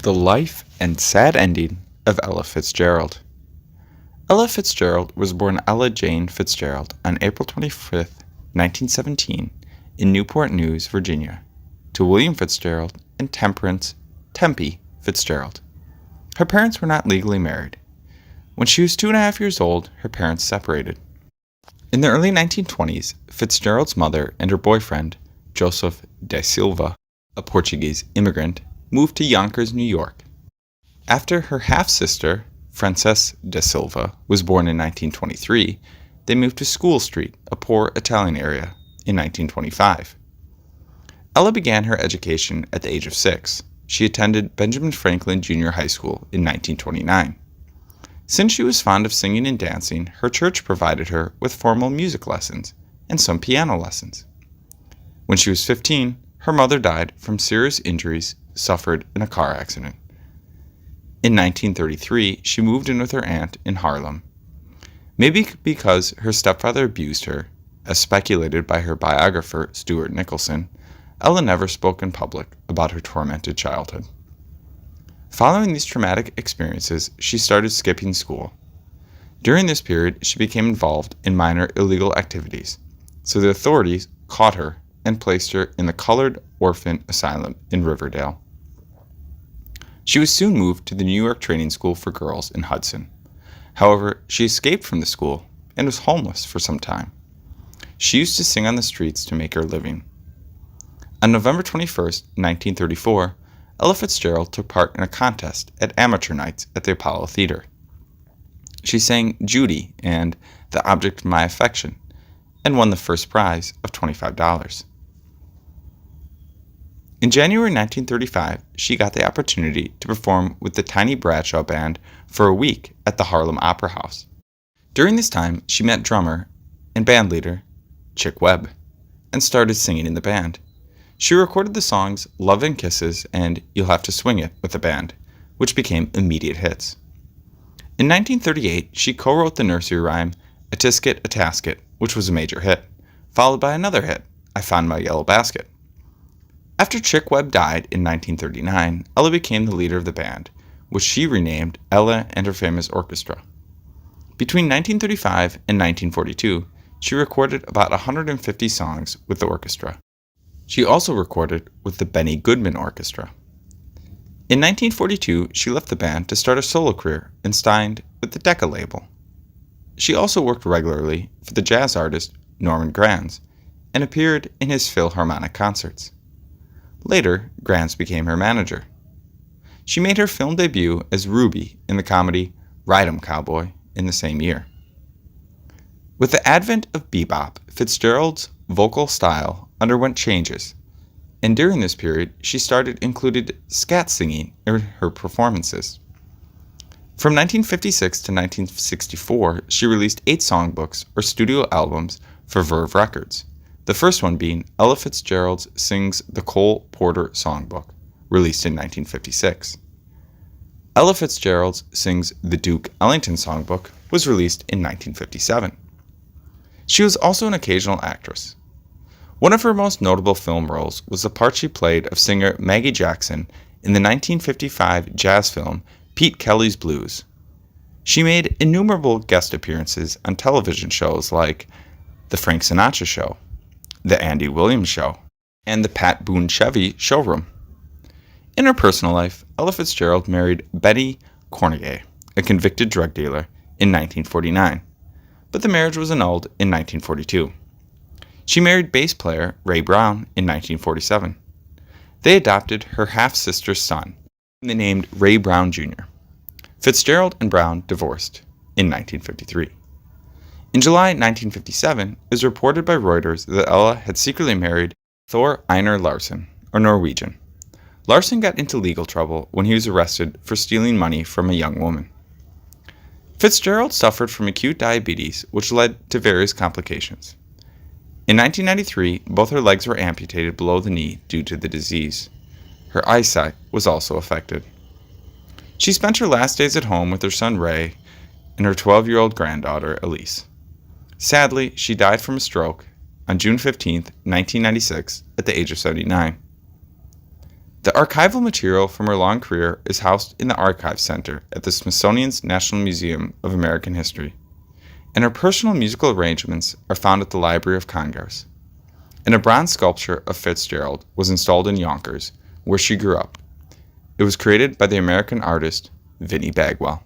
The life and sad ending of Ella Fitzgerald. Ella Fitzgerald was born Ella Jane Fitzgerald on April 25, 1917, in Newport News, Virginia, to William Fitzgerald and Temperance Tempe Fitzgerald. Her parents were not legally married. When she was 2.5 years old, her parents separated. In the early 1920s, Fitzgerald's mother and her boyfriend, Joseph da Silva, a Portuguese immigrant, moved to Yonkers, New York. After her half-sister, Frances da Silva, was born in 1923, they moved to School Street, a poor Italian area, in 1925. Ella began her education at the age of 6. She attended Benjamin Franklin Junior High School in 1929. Since she was fond of singing and dancing, her church provided her with formal music lessons and some piano lessons. When she was 15, her mother died from serious injuries suffered in a car accident. In 1933, she moved in with her aunt in Harlem. Maybe because her stepfather abused her, as speculated by her biographer Stuart Nicholson, Ella never spoke in public about her tormented childhood. Following these traumatic experiences, she started skipping school. During this period, she became involved in minor illegal activities, so the authorities caught her and placed her in the Colored Orphan Asylum in Riverdale. She was soon moved to the New York Training School for Girls in Hudson. However, she escaped from the school and was homeless for some time. She used to sing on the streets to make her living. On November 21, 1934, Ella Fitzgerald took part in a contest at amateur nights at the Apollo Theater. She sang Judy and The Object of My Affection and won the first prize of $25. In January 1935, she got the opportunity to perform with the Tiny Bradshaw Band for a week at the Harlem Opera House. During this time, she met drummer and bandleader Chick Webb and started singing in the band. She recorded the songs Love and Kisses and You'll Have to Swing It with the band, which became immediate hits. In 1938, she co-wrote the nursery rhyme A Tisket, a Tasket, which was a major hit, followed by another hit, I Found My Yellow Basket. After Chick Webb died in 1939, Ella became the leader of the band, which she renamed Ella and Her Famous Orchestra. Between 1935 and 1942, she recorded about 150 songs with the orchestra. She also recorded with the Benny Goodman Orchestra. In 1942, she left the band to start a solo career and signed with the Decca label. She also worked regularly for the jazz artist Norman Granz and appeared in his Philharmonic concerts. Later, Granz became her manager. She made her film debut as Ruby in the comedy Ride 'em Cowboy in the same year. With the advent of bebop, Fitzgerald's vocal style underwent changes, and during this period, she started included scat singing in her performances. From 1956 to 1964, she released 8 songbooks or studio albums for Verve Records, the first one being Ella Fitzgerald Sings the Cole Porter Songbook, released in 1956. Ella Fitzgerald Sings the Duke Ellington Songbook was released in 1957. She was also an occasional actress. One of her most notable film roles was the part she played of singer Maggie Jackson in the 1955 jazz film Pete Kelly's Blues. She made innumerable guest appearances on television shows like The Frank Sinatra Show, The Andy Williams Show, and The Pat Boone Chevy Showroom. In her personal life, Ella Fitzgerald married Betty Cornegay, a convicted drug dealer, in 1949, but the marriage was annulled in 1942. She married bass player Ray Brown in 1947. They adopted her half-sister's son, whom they named Ray Brown Jr. Fitzgerald and Brown divorced in 1953. In July 1957, it was reported by Reuters that Ella had secretly married Thor Einar Larsen, a Norwegian. Larsen got into legal trouble when he was arrested for stealing money from a young woman. Fitzgerald suffered from acute diabetes, which led to various complications. In 1993, both her legs were amputated below the knee due to the disease. Her eyesight was also affected. She spent her last days at home with her son Ray and her 12-year-old granddaughter Elise. Sadly, she died from a stroke on June 15, 1996, at the age of 79. The archival material from her long career is housed in the Archives Center at the Smithsonian's National Museum of American History, and her personal musical arrangements are found at the Library of Congress. And a bronze sculpture of Fitzgerald was installed in Yonkers, where she grew up. It was created by the American artist Vinnie Bagwell.